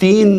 3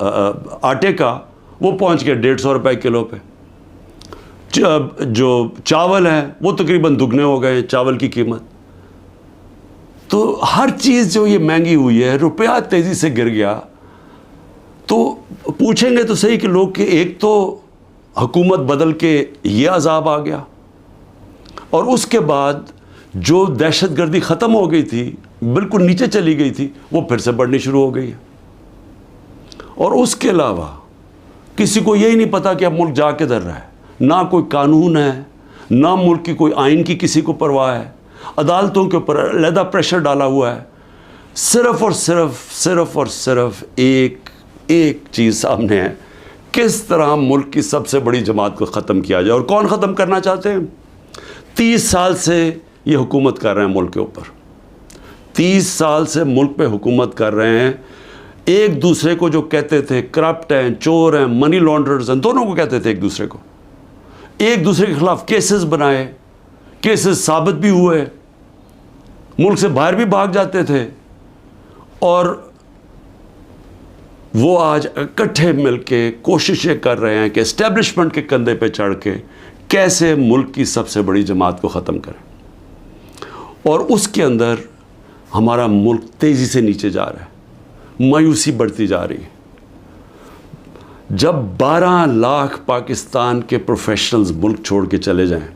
آٹے کا وہ پہنچ گیا 150 روپے کلو پہ. جو چاول ہے وہ تقریباً دگنے ہو گئے چاول کی قیمت. تو ہر چیز جو یہ مہنگی ہوئی ہے, روپیہ تیزی سے گر گیا. تو پوچھیں گے تو صحیح کہ لوگ کہ ایک تو حکومت بدل کے یہ عذاب آ گیا, اور اس کے بعد جو دہشت گردی ختم ہو گئی تھی, بالکل نیچے چلی گئی تھی, وہ پھر سے بڑھنی شروع ہو گئی ہے. اور اس کے علاوہ کسی کو یہی نہیں پتا کہ اب ملک جا کدھر رہا ہے. نہ کوئی قانون ہے, نہ ملک کی کوئی آئین کی کسی کو پرواہ ہے. عدالتوں کے اوپر علیحدہ پریشر ڈالا ہوا ہے. صرف اور صرف ایک چیز سامنے ہے, کس طرح ملک کی سب سے بڑی جماعت کو ختم کیا جائے. اور کون ختم کرنا چاہتے ہیں؟ 30 سال سے یہ حکومت کر رہے ہیں ملک کے اوپر. 30 سال سے ملک پہ حکومت کر رہے ہیں. ایک دوسرے کو جو کہتے تھے کرپٹ ہیں, چور ہیں, منی لانڈرز ہیں, دونوں کو کہتے تھے ایک دوسرے کو. ایک دوسرے کے خلاف کیسز بنائے, کیسز ثابت بھی ہوئے, ملک سے باہر بھی بھاگ جاتے تھے. اور وہ آج اکٹھے مل کے کوششیں کر رہے ہیں کہ اسٹیبلشمنٹ کے کندھے پہ چڑھ کے کیسے ملک کی سب سے بڑی جماعت کو ختم کریں. اور اس کے اندر ہمارا ملک تیزی سے نیچے جا رہا ہے, مایوسی بڑھتی جا رہی ہے. جب 12 لاکھ پاکستان کے پروفیشنلز ملک چھوڑ کے چلے جائیں,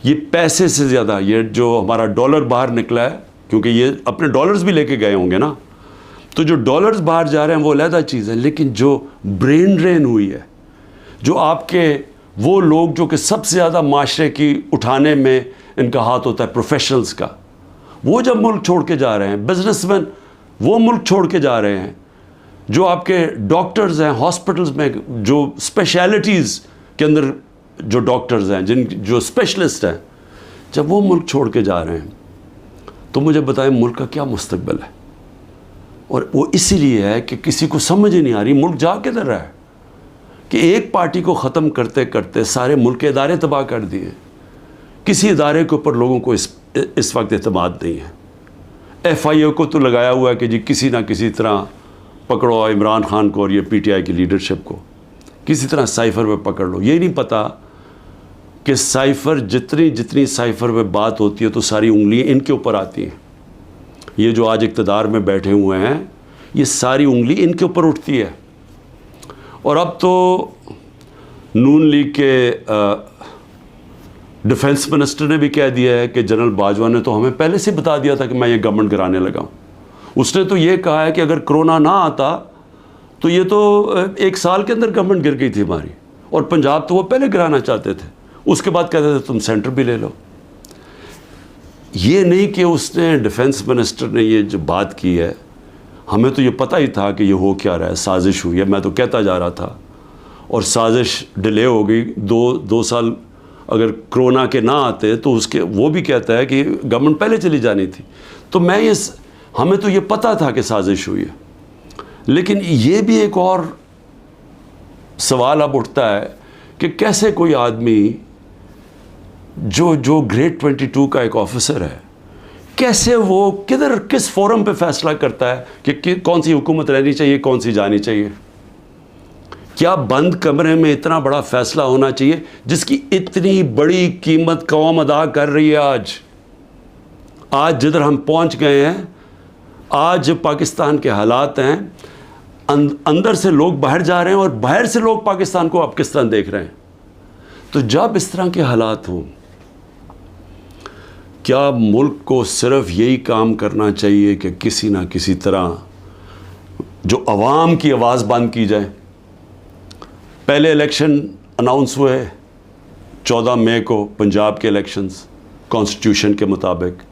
یہ پیسے سے زیادہ, یہ جو ہمارا ڈالر باہر نکلا ہے, کیونکہ یہ اپنے ڈالرز بھی لے کے گئے ہوں گے نا, تو جو ڈالرز باہر جا رہے ہیں وہ علیحدہ چیز ہے. لیکن جو برین ڈرین ہوئی ہے, جو آپ کے وہ لوگ جو کہ سب سے زیادہ معاشرے کی اٹھانے میں ان کا ہاتھ ہوتا ہے, پروفیشنلز کا, وہ جب ملک چھوڑ کے جا رہے ہیں, بزنس مین وہ ملک چھوڑ کے جا رہے ہیں, جو آپ کے ڈاکٹرز ہیں ہاسپٹلز میں, جو اسپیشلٹیز کے اندر جو ڈاکٹرز ہیں, جو اسپیشلسٹ ہیں, جب وہ ملک چھوڑ کے جا رہے ہیں, تو مجھے بتائیں ملک کا کیا مستقبل ہے. اور وہ اسی لیے ہے کہ کسی کو سمجھ ہی نہیں آ رہی ملک جا کدھر رہا ہے, کہ ایک پارٹی کو ختم کرتے کرتے سارے ملک کے ادارے تباہ کر دیے. کسی ادارے کے اوپر لوگوں کو اس وقت اعتماد نہیں ہے. FIA کو تو لگایا ہوا ہے کہ جی کسی نہ کسی طرح پکڑو عمران خان کو اور یہ PTI کی لیڈرشپ کو, کسی طرح سائفر پہ پکڑ لو. یہ نہیں پتا کہ سائفر جتنی سائفر پہ بات ہوتی ہے تو ساری انگلیاں ان کے اوپر آتی ہیں. یہ جو آج اقتدار میں بیٹھے ہوئے ہیں, یہ ساری انگلی ان کے اوپر اٹھتی ہے. اور اب تو نون لیگ کے ڈیفنس منسٹر نے بھی کہہ دیا ہے کہ جنرل باجوہ نے تو ہمیں پہلے سے بتا دیا تھا کہ میں یہ گورنمنٹ گرانے لگا ہوں. اس نے تو یہ کہا ہے کہ اگر کرونا نہ آتا تو یہ تو 1 سال کے اندر گورنمنٹ گر گئی تھی ہماری, اور پنجاب تو وہ پہلے گرانا چاہتے تھے. اس کے بعد کہتے تھے تم سینٹر بھی لے لو. یہ نہیں کہ اس نے ڈیفنس منسٹر نے یہ جو بات کی ہے, ہمیں تو یہ پتہ ہی تھا کہ یہ ہو کیا رہا ہے, سازش ہوئی ہے. میں تو کہتا جا رہا تھا, اور سازش ڈیلے ہو گئی. 2 سال اگر کرونا کے نہ آتے تو اس کے وہ بھی کہتا ہے کہ گورنمنٹ پہلے چلی جانی تھی. تو ہمیں تو یہ پتہ تھا کہ سازش ہوئی ہے. لیکن یہ بھی ایک اور سوال اب اٹھتا ہے کہ کیسے کوئی آدمی جو گریڈ 22 کا ایک آفیسر ہے, کیسے وہ کس فورم پہ فیصلہ کرتا ہے کہ کون سی حکومت رہنی چاہیے, کون سی جانی چاہیے. کیا بند کمرے میں اتنا بڑا فیصلہ ہونا چاہیے جس کی اتنی بڑی قیمت قوم ادا کر رہی ہے. آج جدھر ہم پہنچ گئے ہیں, آج پاکستان کے حالات ہیں, اندر سے لوگ باہر جا رہے ہیں اور باہر سے لوگ پاکستان کو اب کس طرح دیکھ رہے ہیں. تو جب اس طرح کے حالات ہوں, کیا ملک کو صرف یہی کام کرنا چاہیے کہ کسی نہ کسی طرح جو عوام کی آواز بند کی جائے. پہلے الیکشن اناؤنس ہوئے 14 مئی کو, پنجاب کے الیکشنز کانسٹیٹیوشن کے مطابق.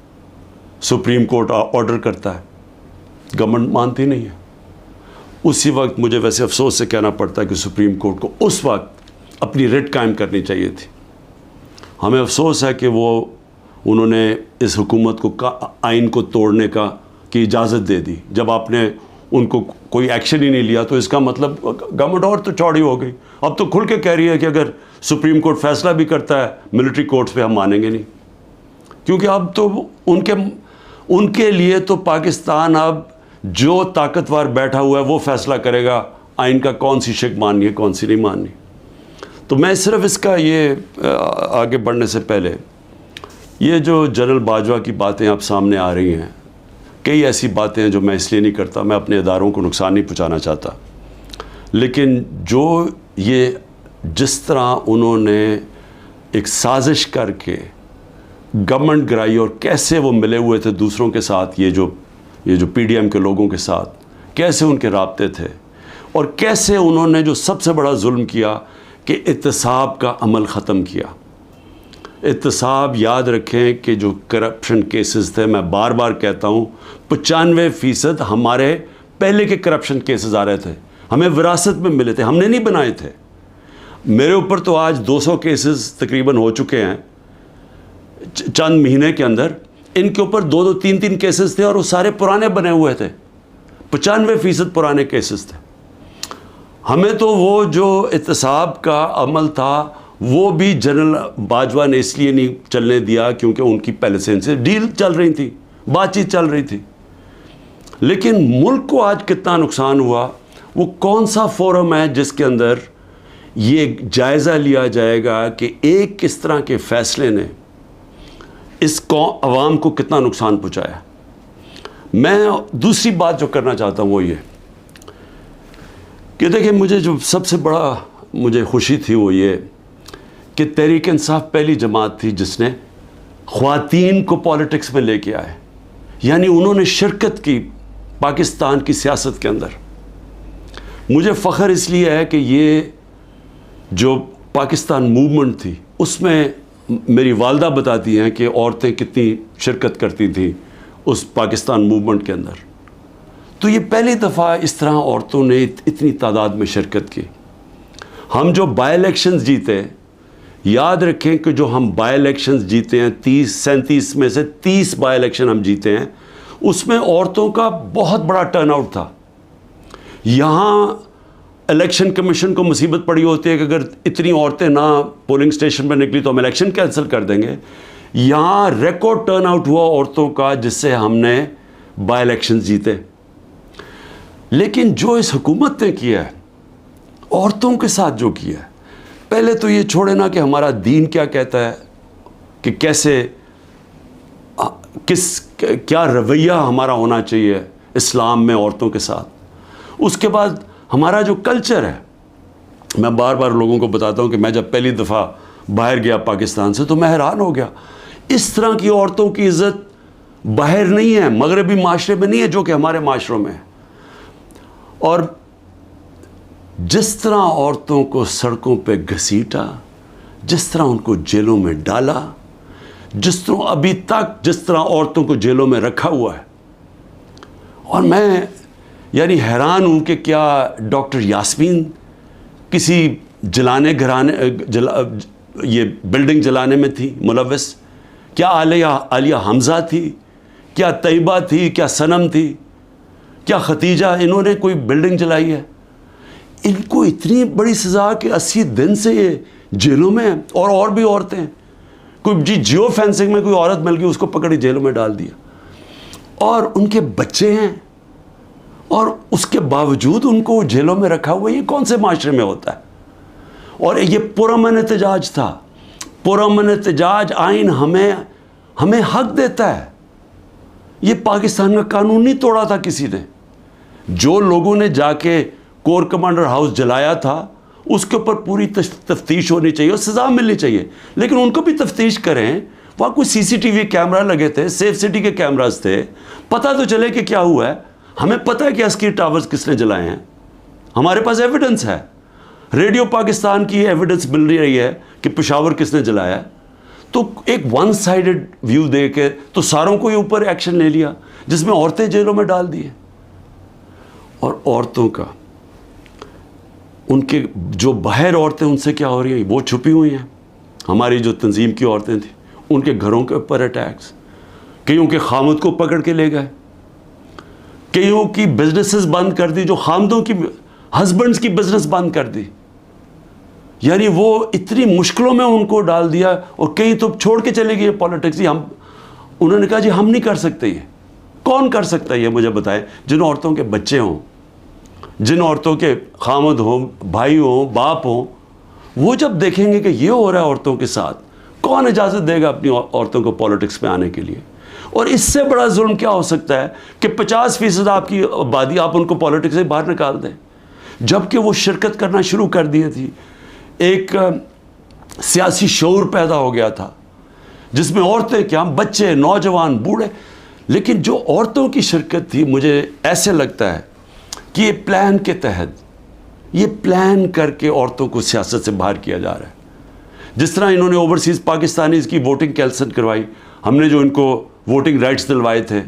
سپریم کورٹ آرڈر کرتا ہے, گورنمنٹ مانتی نہیں ہے. اسی وقت مجھے ویسے افسوس سے کہنا پڑتا ہے کہ سپریم کورٹ کو اس وقت اپنی ریٹ قائم کرنی چاہیے تھی. ہمیں افسوس ہے کہ انہوں نے اس حکومت کو آئین کو توڑنے کی اجازت دے دی. جب آپ نے ان کو کوئی ایکشن ہی نہیں لیا تو اس کا مطلب گورنمنٹ اور تو چوڑی ہو گئی. اب تو کھل کے کہہ رہی ہے کہ اگر سپریم کورٹ فیصلہ بھی کرتا ہے ملٹری کورٹس پہ ہم مانیں گے نہیں, کیونکہ اب تو ان کے لیے تو پاکستان اب جو طاقتور بیٹھا ہوا ہے وہ فیصلہ کرے گا آئین کا کون سی شق ماننی ہے کون سی نہیں ماننی. تو میں صرف اس کا یہ آگے بڑھنے سے پہلے یہ جو جنرل باجوہ کی باتیں اب سامنے آ رہی ہیں، کئی ایسی باتیں ہیں جو میں اس لیے نہیں کرتا، میں اپنے اداروں کو نقصان نہیں پہنچانا چاہتا، لیکن جو یہ جس طرح انہوں نے ایک سازش کر کے گورنمنٹ گرائی اور کیسے وہ ملے ہوئے تھے دوسروں کے ساتھ، یہ جو پی ڈی ایم کے لوگوں کے ساتھ کیسے ان کے رابطے تھے، اور کیسے انہوں نے جو سب سے بڑا ظلم کیا کہ احتساب کا عمل ختم کیا. احتساب یاد رکھیں کہ جو کرپشن کیسز تھے، میں بار بار کہتا ہوں 95% ہمارے پہلے کے کرپشن کیسز آ رہے تھے، ہمیں وراثت میں ملے تھے، ہم نے نہیں بنائے تھے. میرے اوپر تو آج 200 کیسز تقریباً ہو چکے ہیں چند مہینے کے اندر. ان کے اوپر 2 3 کیسز تھے اور وہ سارے پرانے بنے ہوئے تھے، 95% پرانے کیسز تھے. ہمیں تو وہ جو احتساب کا عمل تھا وہ بھی جنرل باجوہ نے اس لیے نہیں چلنے دیا کیونکہ ان کی پہلے سے ان سے ڈیل چل رہی تھی، بات چیت چل رہی تھی. لیکن ملک کو آج کتنا نقصان ہوا، وہ کون سا فورم ہے جس کے اندر یہ جائزہ لیا جائے گا کہ ایک کس طرح کے فیصلے نے اس عوام کو کتنا نقصان پہنچایا. میں دوسری بات جو کرنا چاہتا ہوں وہ یہ کہ دیکھیں، مجھے جو سب سے بڑا مجھے خوشی تھی وہ یہ کہ تحریک انصاف پہلی جماعت تھی جس نے خواتین کو پالیٹکس میں لے کے آئے، یعنی انہوں نے شرکت کی پاکستان کی سیاست کے اندر. مجھے فخر اس لیے ہے کہ یہ جو پاکستان موومنٹ تھی اس میں میری والدہ بتاتی ہیں کہ عورتیں کتنی شرکت کرتی تھیں اس پاکستان موومنٹ کے اندر. تو یہ پہلی دفعہ اس طرح عورتوں نے اتنی تعداد میں شرکت کی. ہم جو بائی الیکشنز جیتے، یاد رکھیں کہ جو ہم بائی الیکشنز جیتے ہیں 37 میں سے 30 بائی الیکشن ہم جیتے ہیں، اس میں عورتوں کا بہت بڑا ٹرن آؤٹ تھا. یہاں الیکشن کمیشن کو مصیبت پڑی ہوتی ہے کہ اگر اتنی عورتیں نہ پولنگ اسٹیشن پر نکلی تو ہم الیکشن کینسل کر دیں گے. یہاں ریکارڈ ٹرن آؤٹ ہوا عورتوں کا جس سے ہم نے بائی الیکشن جیتے. لیکن جو اس حکومت نے کیا ہے عورتوں کے ساتھ جو کیا ہے، پہلے تو یہ چھوڑے نا کہ ہمارا دین کیا کہتا ہے کہ کیسے کیا رویہ ہمارا ہونا چاہیے اسلام میں عورتوں کے ساتھ. اس کے بعد ہمارا جو کلچر ہے، میں بار بار لوگوں کو بتاتا ہوں کہ میں جب پہلی دفعہ باہر گیا پاکستان سے تو میں حیران ہو گیا. اس طرح کی عورتوں کی عزت باہر نہیں ہے، مغربی معاشرے میں نہیں ہے جو کہ ہمارے معاشروں میں ہے. اور جس طرح عورتوں کو سڑکوں پہ گھسیٹا، جس طرح ان کو جیلوں میں ڈالا، جس طرح ابھی تک جس طرح عورتوں کو جیلوں میں رکھا ہوا ہے، اور میں یعنی حیران ہوں کہ کیا ڈاکٹر یاسمین کسی جلانے گھرانے یہ بلڈنگ جلانے میں تھی ملوث؟ کیا عالیہ حمزہ تھی؟ کیا طیبہ تھی؟ کیا صنم تھی؟ کیا ختیجہ؟ انہوں نے کوئی بلڈنگ جلائی ہے؟ ان کو اتنی بڑی سزا کہ 80 دن سے یہ جیلوں میں ہیں. اور بھی عورتیں ہیں، کوئی جیو فینسنگ میں کوئی عورت مل گئی اس کو پکڑی جیلوں میں ڈال دیا، اور ان کے بچے ہیں اور اس کے باوجود ان کو جیلوں میں رکھا ہوا. یہ کون سے معاشرے میں ہوتا ہے؟ اور یہ پرامن احتجاج تھا. پرامن احتجاج آئین ہمیں حق دیتا ہے. یہ پاکستان کا قانون نہیں توڑا تھا کسی نے. جو لوگوں نے جا کے کور کمانڈر ہاؤس جلایا تھا اس کے اوپر پوری تفتیش ہونی چاہیے اور سزا ملنی چاہیے، لیکن ان کو بھی تفتیش کریں. وہاں کوئی CCTV کیمرہ لگے تھے، سیف سٹی کے کیمراز تھے، پتہ تو چلے کہ کیا ہوا ہے. ہمیں پتہ ہے کہ عسکری ٹاورز کس نے جلائے ہیں، ہمارے پاس ایویڈنس ہے. ریڈیو پاکستان کی ایویڈنس مل رہی ہے کہ پشاور کس نے جلایا ہے. تو ایک ون سائیڈڈ ویو دے کے تو ساروں کو ہی اوپر ایکشن لے لیا جس میں عورتیں جیلوں میں ڈال دیے. اور عورتوں کا ان کے جو باہر عورتیں ان سے کیا ہو رہی ہیں وہ چھپی ہوئی ہیں. ہماری جو تنظیم کی عورتیں تھیں ان کے گھروں کے اوپر اٹیکس، کئیوں کے خامد کو پکڑ کے لے گئے، کئیوں کی بزنسز بند کر دی، جو خامدوں کی ہسبینڈز کی بزنس بند کر دی. یعنی وہ اتنی مشکلوں میں ان کو ڈال دیا. اور کئی تو چھوڑ کے چلے گئے پالیٹکس. انہوں نے کہا جی ہم نہیں کر سکتے، یہ کون کر سکتا ہے یہ مجھے بتائیں؟ جن عورتوں کے بچے ہوں، جن عورتوں کے خامد ہوں، بھائی ہوں، باپ ہوں، وہ جب دیکھیں گے کہ یہ ہو رہا ہے عورتوں کے ساتھ، کون اجازت دے گا اپنی عورتوں کو پولیٹکس میں آنے کے لیے؟ اور اس سے بڑا ظلم کیا ہو سکتا ہے کہ 50% آپ کی آبادی آپ ان کو پولیٹکس سے باہر نکال دیں، جبکہ وہ شرکت کرنا شروع کر دی تھی۔ ایک سیاسی شعور پیدا ہو گیا تھا جس میں عورتیں کیا، بچے، نوجوان، بوڑھے، لیکن جو عورتوں کی شرکت تھی، مجھے ایسے لگتا ہے کہ یہ پلان کے تحت، یہ پلان کر کے عورتوں کو سیاست سے باہر کیا جا رہا ہے۔ جس طرح انہوں نے اوورسیز پاکستانیز کی ووٹنگ کینسل کروائی، ہم نے جو ان کو ووٹنگ رائٹس دلوائے تھے،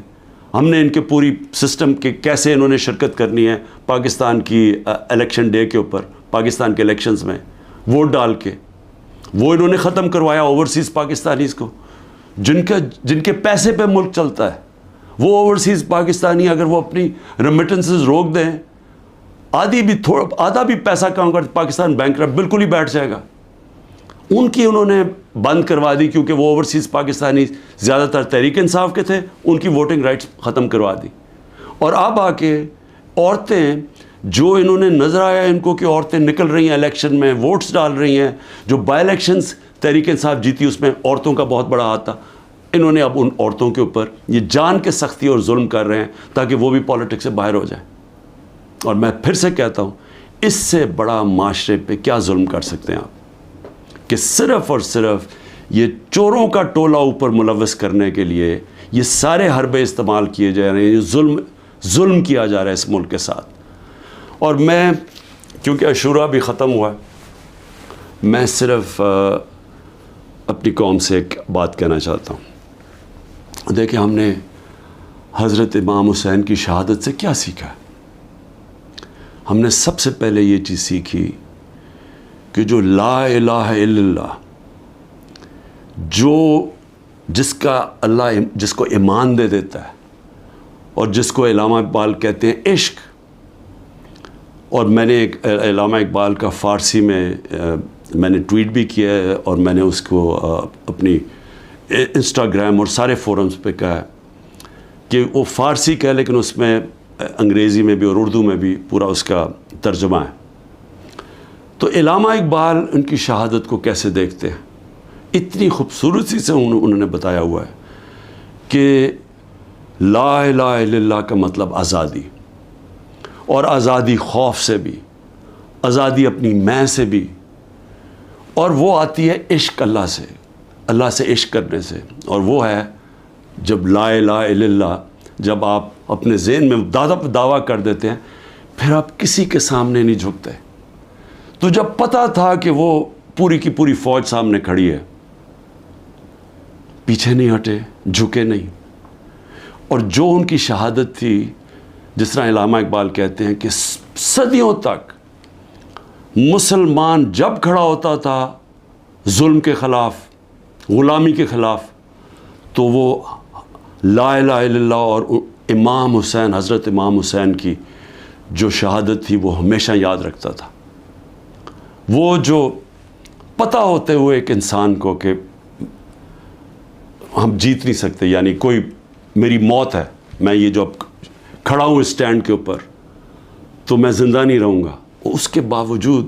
ہم نے ان کے پوری سسٹم کے کیسے انہوں نے شرکت کرنی ہے پاکستان کی الیکشن ڈے کے اوپر، پاکستان کے الیکشنز میں ووٹ ڈال کے، وہ انہوں نے ختم کروایا اوورسیز پاکستانیز کو، جن کے پیسے پہ ملک چلتا ہے۔ وہ اوورسیز پاکستانی اگر وہ اپنی ریمیٹنسز روک دیں، آدھا بھی پیسہ کام کر پاکستان بینکرپٹ بالکل ہی بیٹھ جائے گا۔ ان کی انہوں نے بند کروا دی، کیونکہ وہ اوورسیز پاکستانی زیادہ تر تحریک انصاف کے تھے، ان کی ووٹنگ رائٹس ختم کروا دی۔ اور اب آ کے عورتیں، جو انہوں نے نظر آیا ان کو کہ عورتیں نکل رہی ہیں الیکشن میں، ووٹس ڈال رہی ہیں، جو بائی الیکشنز تحریک انصاف جیتی اس میں عورتوں کا بہت بڑا ہاتھ تھا، انہوں نے اب ان عورتوں کے اوپر یہ جان کے سختی اور ظلم کر رہے ہیں تاکہ وہ بھی پالیٹکس سے باہر ہو جائیں۔ اور میں پھر سے کہتا ہوں، اس سے بڑا معاشرے پہ کیا ظلم کر سکتے ہیں آپ، کہ صرف اور صرف یہ چوروں کا ٹولہ اوپر ملوث کرنے کے لیے یہ سارے حربے استعمال کیے جا رہے ہیں، یہ ظلم کیا جا رہا ہے اس ملک کے ساتھ۔ اور میں، کیونکہ عاشورہ بھی ختم ہوا ہے، میں صرف اپنی قوم سے ایک بات کہنا چاہتا ہوں۔ دیکھیں، ہم نے حضرت امام حسین کی شہادت سے کیا سیکھا ہے؟ ہم نے سب سے پہلے یہ چیز سیکھی کہ جو لا الہ الا اللہ، جس کا اللہ جس کو ایمان دے دیتا ہے، اور جس کو علامہ اقبال کہتے ہیں عشق، اور میں نے ایک علامہ اقبال کا فارسی میں نے ٹویٹ بھی کیا ہے، اور میں نے اس کو اپنی انسٹاگرام اور سارے فورمز پہ کہا ہے کہ وہ فارسی کا ہے، لیکن اس میں انگریزی میں بھی اور اردو میں بھی پورا اس کا ترجمہ ہے۔ تو علامہ اقبال ان کی شہادت کو کیسے دیکھتے ہیں؟ اتنی خوبصورتی سے انہوں نے بتایا ہوا ہے کہ لا الہ الا اللہ کا مطلب آزادی، اور آزادی خوف سے بھی، آزادی اپنی میں سے بھی، اور وہ آتی ہے عشق اللہ سے عشق کرنے سے۔ اور وہ ہے جب لا الہ الا اللہ، جب آپ اپنے ذہن میں دعویٰ کر دیتے ہیں، پھر آپ کسی کے سامنے نہیں جھکتے۔ تو جب پتہ تھا کہ وہ پوری کی پوری فوج سامنے کھڑی ہے، پیچھے نہیں ہٹے، جھکے نہیں۔ اور جو ان کی شہادت تھی، جس طرح علامہ اقبال کہتے ہیں کہ صدیوں تک مسلمان جب کھڑا ہوتا تھا ظلم کے خلاف، غلامی کے خلاف، تو وہ لا الہ الا اللہ اور امام حسین، حضرت امام حسین کی جو شہادت تھی وہ ہمیشہ یاد رکھتا تھا۔ وہ جو پتہ ہوتے ہوئے ایک انسان کو کہ ہم جیت نہیں سکتے، یعنی کوئی میری موت ہے، میں یہ جو اب کھڑا ہوں اسٹینڈ کے اوپر تو میں زندہ نہیں رہوں گا، اس کے باوجود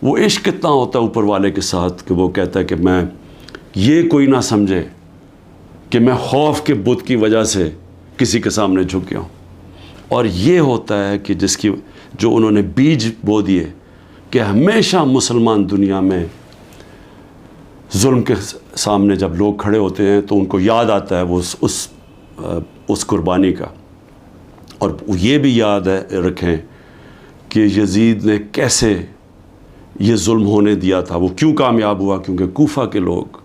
وہ عشق کتنا ہوتا ہے اوپر والے کے ساتھ کہ وہ کہتا ہے کہ میں یہ کوئی نہ سمجھے کہ میں خوف کے بت کی وجہ سے کسی کے سامنے جھک گیا ہوں۔ اور یہ ہوتا ہے کہ جو انہوں نے بیج بو دیے کہ ہمیشہ مسلمان دنیا میں ظلم کے سامنے جب لوگ کھڑے ہوتے ہیں تو ان کو یاد آتا ہے وہ اس قربانی کا۔ اور یہ بھی یاد رکھیں کہ یزید نے کیسے یہ ظلم ہونے دیا تھا، وہ کیوں کامیاب ہوا، کیونکہ کوفہ کے لوگ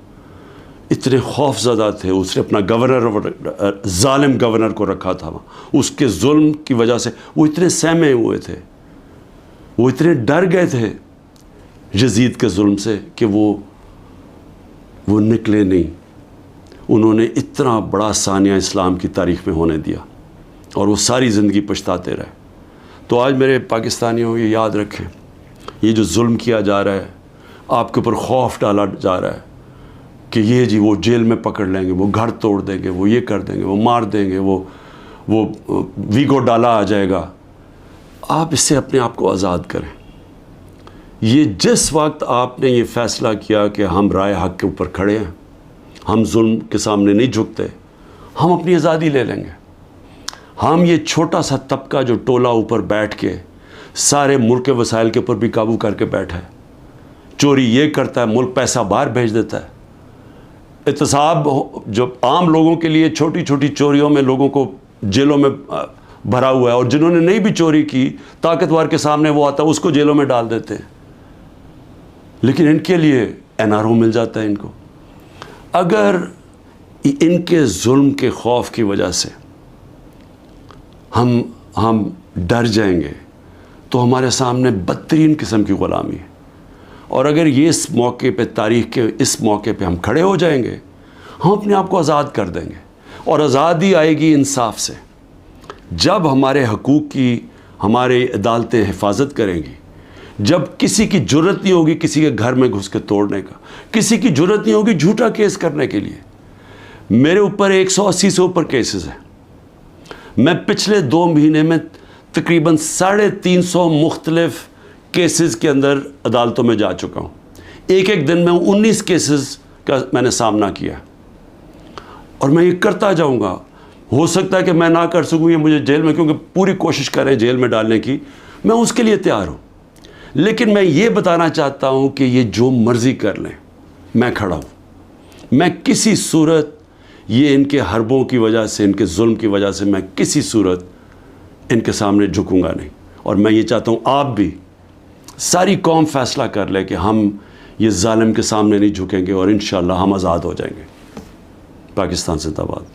اتنے خوف زدہ تھے۔ اس نے اپنا گورنر، ظالم گورنر کو رکھا تھا وہاں، اس کے ظلم کی وجہ سے وہ اتنے سہمے ہوئے تھے، وہ اتنے ڈر گئے تھے یزید کے ظلم سے کہ وہ نکلے نہیں۔ انہوں نے اتنا بڑا ثانیہ اسلام کی تاریخ میں ہونے دیا، اور وہ ساری زندگی پچھتاتے رہے۔ تو آج میرے پاکستانیوں یہ یاد رکھیں، یہ جو ظلم کیا جا رہا ہے، آپ کے اوپر خوف ڈالا جا رہا ہے کہ یہ جی وہ جیل میں پکڑ لیں گے، وہ گھر توڑ دیں گے، وہ یہ کر دیں گے، وہ مار دیں گے، وہ وہ ویگو ڈالا آ جائے گا. آپ اس سے اپنے آپ کو آزاد کریں. یہ جس وقت آپ نے یہ فیصلہ کیا کہ ہم رائے حق کے اوپر کھڑے ہیں, ہم ظلم کے سامنے نہیں جھکتے, ہم اپنی آزادی لے لیں گے. ہم یہ چھوٹا سا طبقہ جو ٹولہ اوپر بیٹھ کے سارے ملک کے وسائل کے اوپر بھی قابو کر کے بیٹھا ہے, چوری یہ کرتا ہے, ملک پیسہ باہر بھیج دیتا ہے, احتساب جو عام لوگوں کے لیے چھوٹی چھوٹی چوریوں میں لوگوں کو جیلوں میں بھرا ہوا ہے, اور جنہوں نے نہیں بھی چوری کی طاقتور کے سامنے وہ آتا ہے اس کو جیلوں میں ڈال دیتے ہیں. لیکن ان کے لیے NRO مل جاتا ہے ان کو. اگر ان کے ظلم کے خوف کی وجہ سے ہم ڈر جائیں گے تو ہمارے سامنے بدترین قسم کی غلامی ہے. اور اگر یہ اس موقع پہ, تاریخ کے اس موقع پہ ہم کھڑے ہو جائیں گے, ہم اپنے آپ کو آزاد کر دیں گے. اور آزادی آئے گی انصاف سے. جب ہمارے حقوق کی ہمارے عدالتیں حفاظت کریں گی, جب کسی کی جرت نہیں ہوگی کسی کے گھر میں گھس کے توڑنے کا, کسی کی جرت نہیں ہوگی جھوٹا کیس کرنے کے لیے. میرے اوپر 180 سے اوپر کیسز ہیں. میں پچھلے 2 مہینے میں تقریباً 350 مختلف کیسز کے اندر عدالتوں میں جا چکا ہوں. ایک دن میں 19 کیسز کا میں نے سامنا کیا, اور میں یہ کرتا جاؤں گا. ہو سکتا ہے کہ میں نہ کر سکوں یہ مجھے جیل میں, کیونکہ پوری کوشش کریں جیل میں ڈالنے کی, میں اس کے لیے تیار ہوں. لیکن میں یہ بتانا چاہتا ہوں کہ یہ جو مرضی کر لیں, میں کھڑا ہوں. میں کسی صورت یہ ان کے حربوں کی وجہ سے, ان کے ظلم کی وجہ سے میں کسی صورت ان کے سامنے جھکوں گا نہیں. اور میں یہ چاہتا ہوں آپ بھی, ساری قوم فیصلہ کر لے کہ ہم یہ ظالم کے سامنے نہیں جھکیں گے, اور انشاءاللہ ہم آزاد ہو جائیں گے. پاکستان زندہ باد.